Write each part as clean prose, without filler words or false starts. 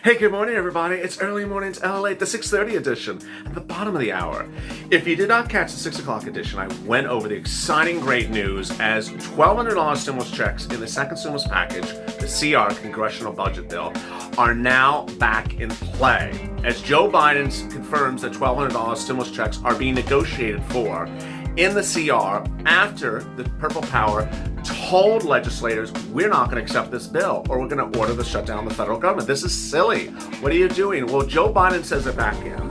Hey, good morning, everybody. It's Early Mornings LALATE, the 6:30 edition, at the bottom of the hour. If you did not catch the 6 o'clock edition, I went over the exciting great news as $1,200 stimulus checks in the second stimulus package, the CR, Congressional Budget Bill, are now back in play. As Joe Biden confirms that $1,200 stimulus checks are being negotiated for in the CR after the Purple Power told legislators, we're not going to accept this bill or we're going to order the shutdown of the federal government. This is silly. What are you doing? Well, Joe Biden says it back in.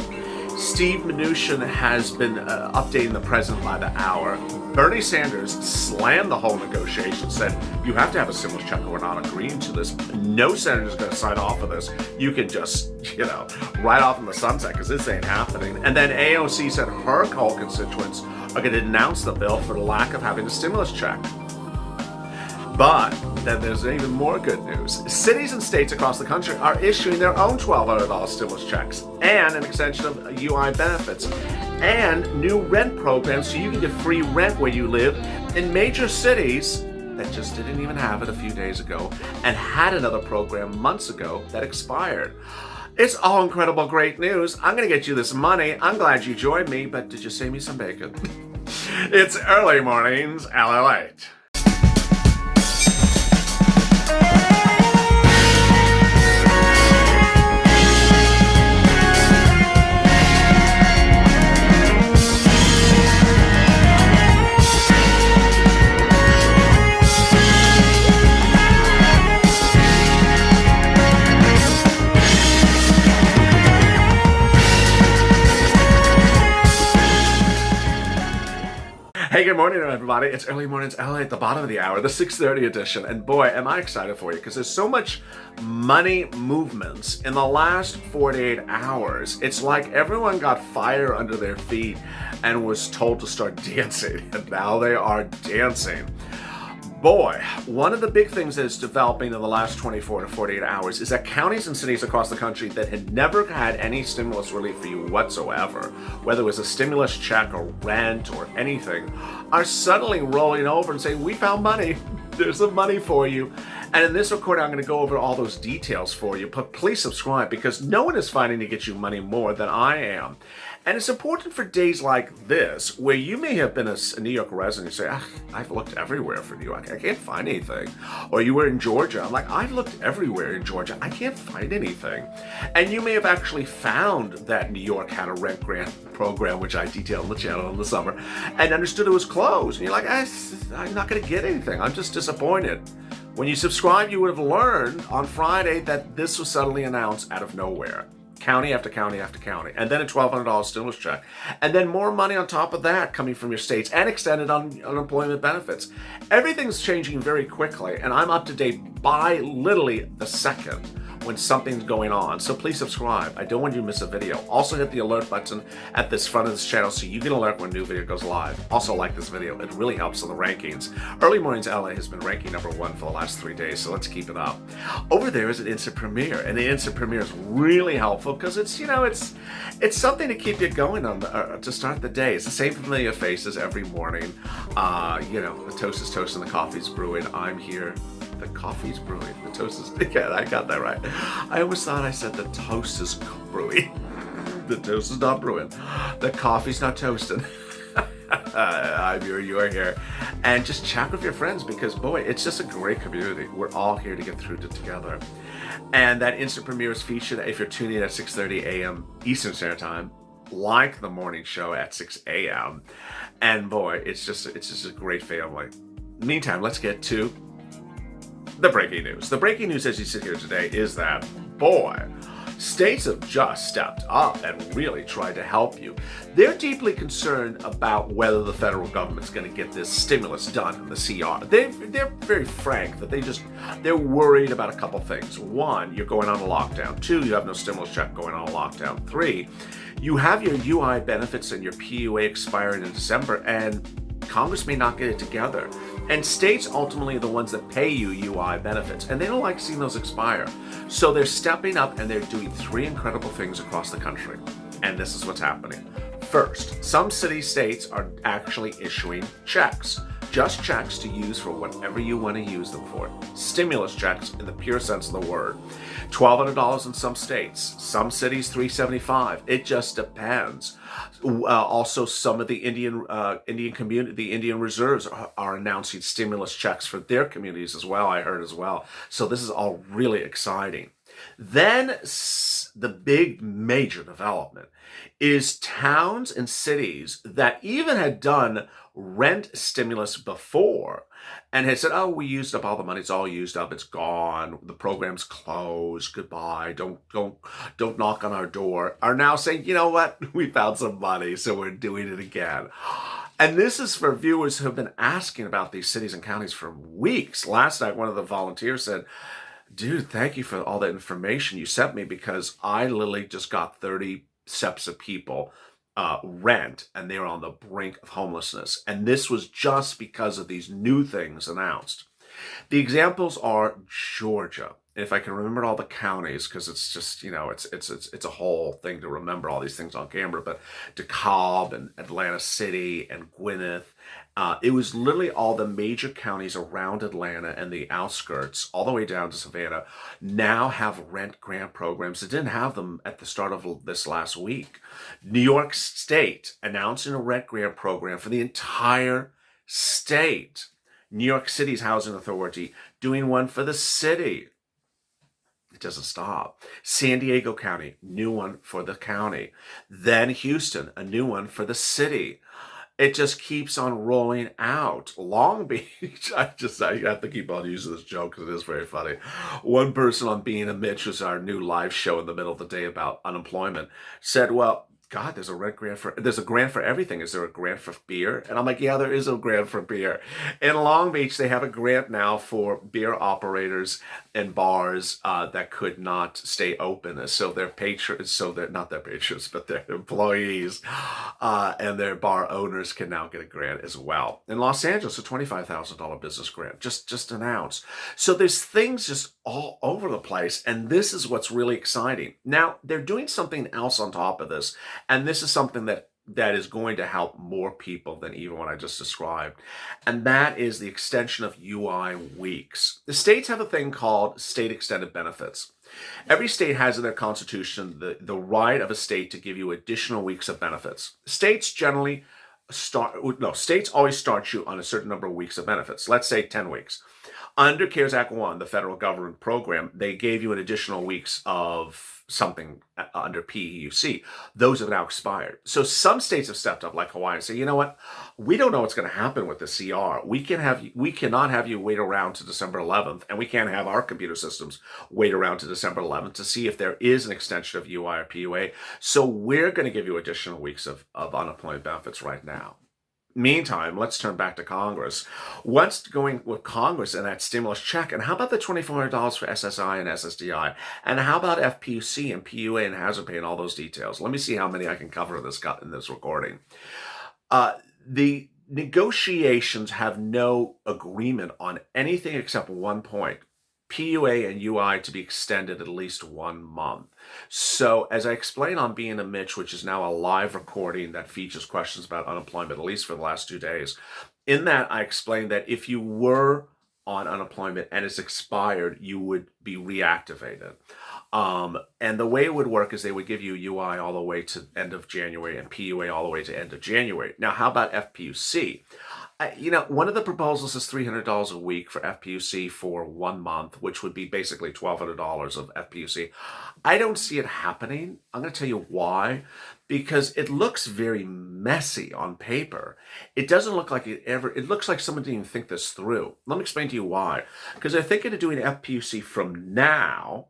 Steve Mnuchin has been updating the president by the hour. Bernie Sanders slammed the whole negotiation, said, you have to have a stimulus check or we're not agreeing to this. No senator is going to sign off of this. You can just, ride off in the sunset because this ain't happening. And then AOC said her whole constituents are going to denounce the bill for the lack of having a stimulus check. But then there's even more good news. Cities and states across the country are issuing their own $1,200 stimulus checks and an extension of UI benefits and new rent programs so you can get free rent where you live in major cities that just didn't even have it a few days ago and had another program months ago that expired. It's all incredible great news. I'm going to get you this money. I'm glad you joined me, but did you save me some bacon? It's Early Mornings LALATE. Hey, good morning, everybody. It's Early Mornings LA at the bottom of the hour, the 6:30 edition. And boy, am I excited for you because there's so much money movements in the last 48 hours. It's like everyone got fire under their feet and was told to start dancing. And now they are dancing. Boy, one of the big things that is developing in the last 24 to 48 hours is that counties and cities across the country that had never had any stimulus relief for you whatsoever, whether it was a stimulus check or rent or anything, are suddenly rolling over and saying, we found money. There's some money for you. And in this recording, I'm going to go over all those details for you, but please subscribe because no one is fighting to get you money more than I am. And it's important for days like this, where you may have been a New York resident, you say, I've looked everywhere for New York, I can't find anything. Or you were in Georgia, I'm like, I've looked everywhere in Georgia, I can't find anything. And you may have actually found that New York had a rent grant program, which I detailed on the channel in the summer, and understood it was closed. And you're like, I'm not going to get anything, I'm just disappointed. When you subscribe, you would have learned on Friday that this was suddenly announced out of nowhere. County after county after county, and then a $1,200 stimulus check, and then more money on top of that coming from your states and extended unemployment benefits. Everything's changing very quickly, and I'm up to date by literally the second when something's going on. So please subscribe. I don't want you to miss a video. Also hit the alert button at this front of this channel so you get an alert when a new video goes live. Also like this video. It really helps on the rankings. Early Mornings LA has been ranking #1 for the last 3 days, so let's keep it up. Over there is an instant premiere, and the instant premiere is really helpful because it's something to keep you going on to start the day. It's the same familiar faces every morning. The toast is toast and the coffee's brewing. I'm here. The coffee's brewing. The toast is... Yeah, I got that right. I always thought I said the toast is brewing. The toast is not brewing. The coffee's not toasting. I'm here, you are here. And just chat with your friends because, boy, it's just a great community. We're all here to get through it together. And that instant premiere is featured if you're tuning in at 6:30 a.m. Eastern Standard Time, like the morning show at 6 a.m. And, boy, it's just a great family. Meantime, let's get to the breaking news. The breaking news as you sit here today is that, boy, states have just stepped up and really tried to help you. They're deeply concerned about whether the federal government's going to get this stimulus done in the CR. They're very frank that they're worried about a couple things. One, you're going on a lockdown. Two, you have no stimulus check going on a lockdown. Three, you have your UI benefits and your PUA expiring in December, and Congress may not get it together. And states ultimately are the ones that pay you UI benefits, and they don't like seeing those expire. So they're stepping up and they're doing 3 incredible things across the country. And this is what's happening. First, some city states are actually issuing checks. just checks to use for whatever you want to use them for. Stimulus checks in the pure sense of the word. $1,200 in some states, some cities $375. It just depends. Also, some of the Indian community, the Indian reserves are announcing stimulus checks for their communities as well. I heard as well. So this is all really exciting. Then the big major development is towns and cities that even had done rent stimulus before and had said, oh, we used up all the money, it's all used up, it's gone, the program's closed, goodbye, don't knock on our door, are now saying, you know what, we found some money, so we're doing it again. And this is for viewers who have been asking about these cities and counties for weeks. Last night, one of the volunteers said, dude, thank you for all the information you sent me, because I literally just got 30 steps of people rent, and they were on the brink of homelessness. And this was just because of these new things announced. The examples are Georgia. If I can remember all the counties, because it's just, it's a whole thing to remember all these things on camera, but DeKalb and Atlantic City and Gwinnett, it was literally all the major counties around Atlanta and the outskirts, all the way down to Savannah, now have rent grant programs. They didn't have them at the start of this last week. New York State announcing a rent grant program for the entire state. New York City's Housing Authority doing one for the city. It doesn't stop. San Diego County, new one for the county. Then Houston, a new one for the city. It just keeps on rolling out. Long Beach, I have to keep on using this joke because it is very funny. One person on Being a Mitch, was our new live show in the middle of the day about unemployment, said, well, God, there's a grant for everything. Is there a grant for beer? And I'm like, yeah, there is a grant for beer. In Long Beach, they have a grant now for beer operators and bars that could not stay open. So their patrons, not their patrons, but their employees and their bar owners can now get a grant as well. In Los Angeles, a $25,000 business grant just announced. So there's things just all over the place. And this is what's really exciting. Now, they're doing something else on top of this. And this is something that is going to help more people than even what I just described. And that is the extension of UI weeks. The states have a thing called state extended benefits. Every state has in their constitution the right of a state to give you additional weeks of benefits. States always start you on a certain number of weeks of benefits. Let's say 10 weeks. Under CARES Act 1, the federal government program, they gave you an additional weeks of something under FPUC. Those have now expired. So some states have stepped up, like Hawaii, and say, you know what? We don't know what's going to happen with the CR. We cannot have you wait around to December 11th, and we can't have our computer systems wait around to December 11th to see if there is an extension of UI or PUA. So we're going to give you additional weeks of unemployment benefits right now. Meantime, let's turn back to Congress. What's going with Congress and that stimulus check? And how about the $2,400 for SSI and SSDI? And how about FPUC and PUA and hazard pay and all those details? Let me see how many I can cover in this recording. The negotiations have no agreement on anything except one point. PUA and UI to be extended at least 1 month. So as I explained on Being a Mitch, which is now a live recording that features questions about unemployment, at least for the last 2 days, in that I explained that if you were on unemployment and it's expired, you would be reactivated. And the way it would work is they would give you UI all the way to end of January and PUA all the way to end of January. Now, how about FPUC? One of the proposals is $300 a week for FPUC for 1 month, which would be basically $1,200 of FPUC. I don't see it happening. I'm going to tell you why. Because it looks very messy on paper. It doesn't look like it looks like someone didn't even think this through. Let me explain to you why. Because they're thinking of doing FPUC from now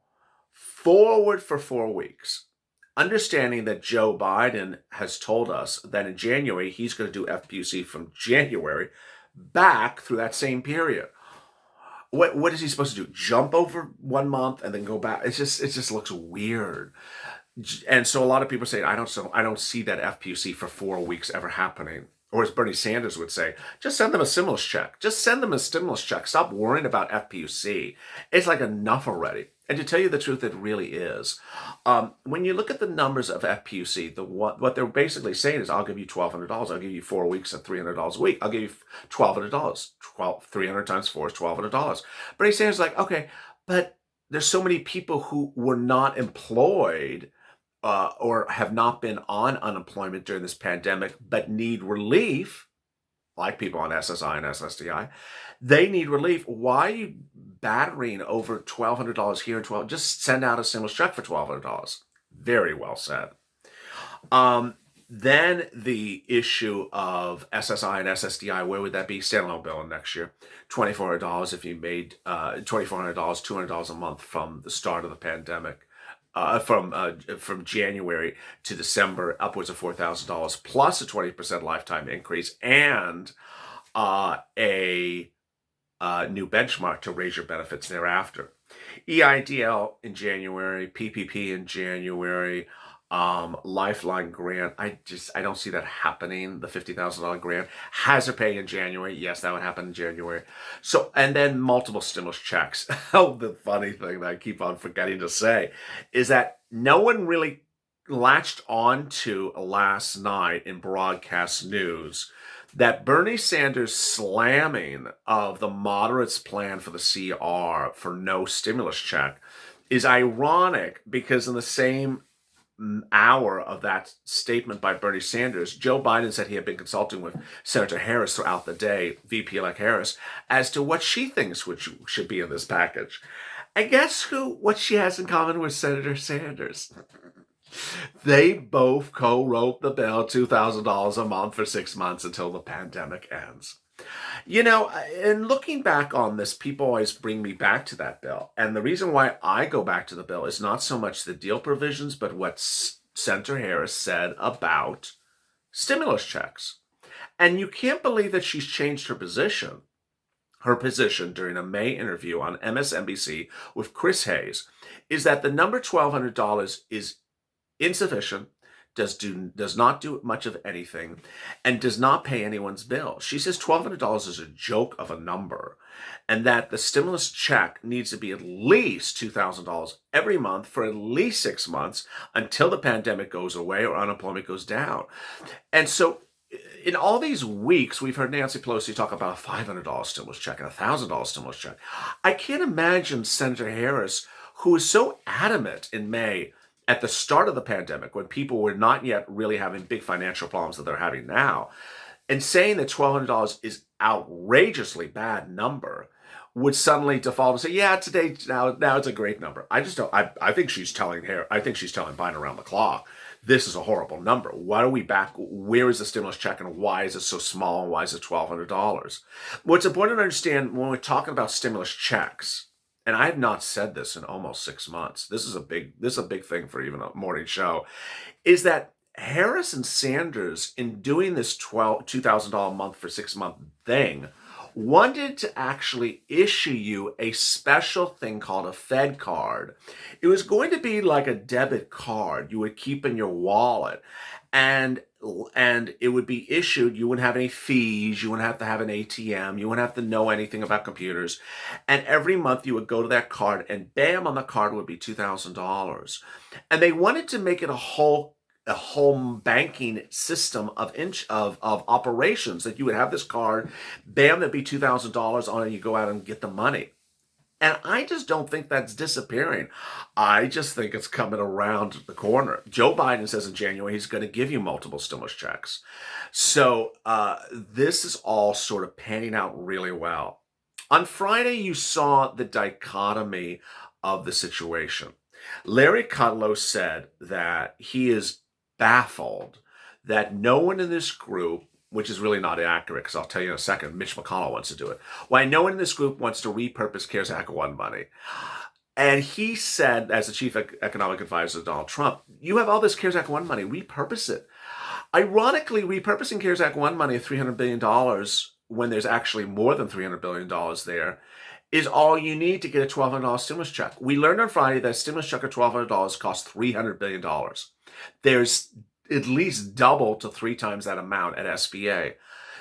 forward for 4 weeks. Understanding that Joe Biden has told us that in January, he's going to do FPUC from January back through that same period. What is he supposed to do? Jump over 1 month and then go back? It just looks weird. And so a lot of people say, I don't see that FPUC for 4 weeks ever happening. Or as Bernie Sanders would say, just send them a stimulus check. Just send them a stimulus check. Stop worrying about FPUC. It's like enough already. And to tell you the truth, it really is. When you look at the numbers of FPUC, what they're basically saying is, I'll give you $1,200. I'll give you 4 weeks at $300 a week. I'll give you $1,200. 300 times 4 is $1,200. Bernie Sanders is like, okay, but there's so many people who were not employed or have not been on unemployment during this pandemic, but need relief, like people on SSI and SSDI, they need relief. Why are you battering over $1,200 here and just send out a stimulus check for $1,200? Very well said. Then the issue of SSI and SSDI, where would that be? Standalone bill next year. $2,400 if you made $2,400, $200 a month from the start of the pandemic. From January to December, upwards of $4,000 plus a 20% lifetime increase and a new benchmark to raise your benefits thereafter. EIDL in January, PPP in January, Lifeline grant. I don't see that happening. The $50,000 grant. Hazard pay in January. Yes, that would happen in January. So, and then multiple stimulus checks. Oh, the funny thing that I keep on forgetting to say is that no one really latched on to last night in broadcast news that Bernie Sanders' slamming of the moderates' plan for the CR for no stimulus check is ironic because in the same hour of that statement by Bernie Sanders, Joe Biden said he had been consulting with Senator Harris throughout the day, VP-elect Harris, as to what she thinks should be in this package. And guess what she has in common with Senator Sanders? They both co-wrote the bill, $2,000 a month for 6 months until the pandemic ends. You know, and looking back on this, people always bring me back to that bill. And the reason why I go back to the bill is not so much the deal provisions, but what Senator Harris said about stimulus checks. And you can't believe that she's changed her position. Her position during a May interview on MSNBC with Chris Hayes is that the number $1,200 is insufficient, does not do much of anything, and does not pay anyone's bill. She says $1,200 is a joke of a number, and that the stimulus check needs to be at least $2,000 every month for at least 6 months until the pandemic goes away or unemployment goes down. And so in all these weeks, we've heard Nancy Pelosi talk about a $500 stimulus check and a $1,000 stimulus check. I can't imagine Senator Harris, who was so adamant in May at the start of the pandemic, when people were not yet really having big financial problems that they're having now, and saying that $1,200 is outrageously bad number, would suddenly default and say, yeah, today, now it's a great number. I just don't, I think she's telling Biden around the clock, this is a horrible number. Why are we back? Where is the stimulus check and why is it so small and why is it $1,200? What's important to understand when we're talking about stimulus checks, and I have not said this in almost 6 months, this is a big thing for even a morning show, is that Harris and Sanders, in doing this $2,000 a month for 6 month thing, wanted to actually issue you a special thing called a Fed card. It was going to be like a debit card you would keep in your wallet, and it would be issued. You wouldn't have any fees. You wouldn't have to have an ATM. You wouldn't have to know anything about computers. And every month you would go to that card and bam, on the card would be $2,000. And they wanted to make it a whole banking system of operations, that you would have this card, bam, there'd be $2,000 on it, and you go out and get the money. And I just don't think that's disappearing. I just think it's coming around the corner. Joe Biden says in January he's going to give you multiple stimulus checks. So this is all sort of panning out really well. On Friday, you saw the dichotomy of the situation. Larry Kudlow said that he is baffled that no one in this group, which is really not accurate, because I'll tell you in a second, Mitch McConnell wants to do it. Why no one in this group wants to repurpose CARES Act 1 money. And he said, as the chief economic advisor to Donald Trump, you have all this CARES Act 1 money, repurpose it. Ironically, repurposing CARES Act 1 money of $300 billion, when there's actually more than $300 billion there, is all you need to get a $1,200 stimulus check. We learned on Friday that a stimulus check of $1,200 costs $300 billion. There's at least double to 3 times that amount at SBA.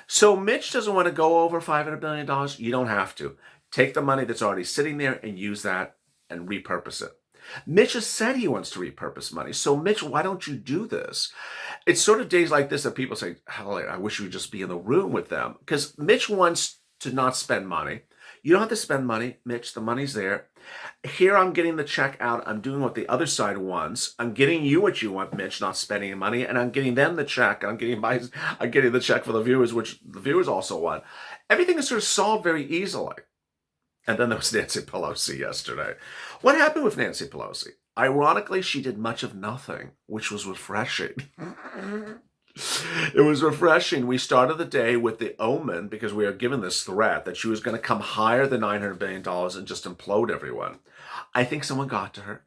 So Mitch doesn't want to go over $500 million. You don't have to. Take the money that's already sitting there and use that and repurpose it. Mitch has said he wants to repurpose money. So Mitch, why don't you do this? It's sort of days like this that people say, hell, I wish you would just be in the room with them. Because Mitch wants to not spend money. You don't have to spend money, Mitch. The money's there. Here I'm getting the check out. I'm doing what the other side wants. I'm getting you what you want, Mitch, not spending money. And I'm getting them the check. I'm getting the check for the viewers, which the viewers also want. Everything is sort of solved very easily. And then there was Nancy Pelosi yesterday. What happened with Nancy Pelosi? Ironically, she did much of nothing, which was refreshing. It was refreshing. We started the day with the omen because we were given this threat that she was going to come higher than $900 billion and just implode everyone. I think someone got to her.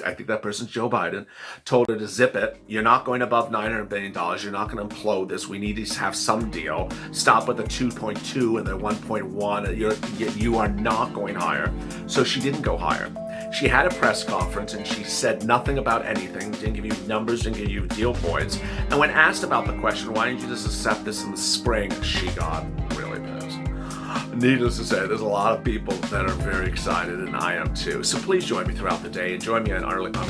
I think that person's Joe Biden, told her to zip it. You're not going above $900 billion. You're not going to implode this. We need to have some deal. Stop with the 2.2 and the 1.1. You are not going higher. So she didn't go higher. She had a press conference and she said nothing about anything, didn't give you numbers, didn't give you deal points. And when asked about the question, why didn't you just accept this in the spring, she got really pissed. Needless to say, there's a lot of people that are very excited, and I am too. So please join me throughout the day, and join me on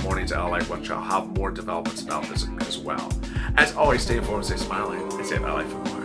Mornings at LALATE, which I'll have more developments about this as well. As always, stay informed, stay smiling, and stay LALATE for more.